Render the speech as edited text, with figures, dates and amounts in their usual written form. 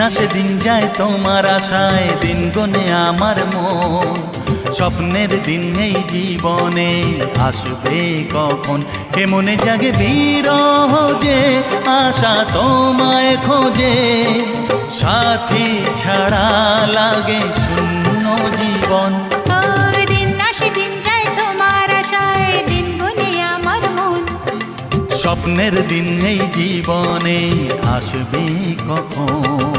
আসে দিন যায় তোমার আশায়, দিন গনে আমার মন। স্বপ্নের দিন এই জীবনে আসবে কখন, কে মনে জাগে বিরহ যে আশা তোমায় খোঁজে। সাথী ছাড়া লাগে শূন্য জীবন। দিন আসে দিন যায় তোমার আশায়, দিন গুনে আমার মন। স্বপ্নের দিন এই জীবনে আসবে কখন।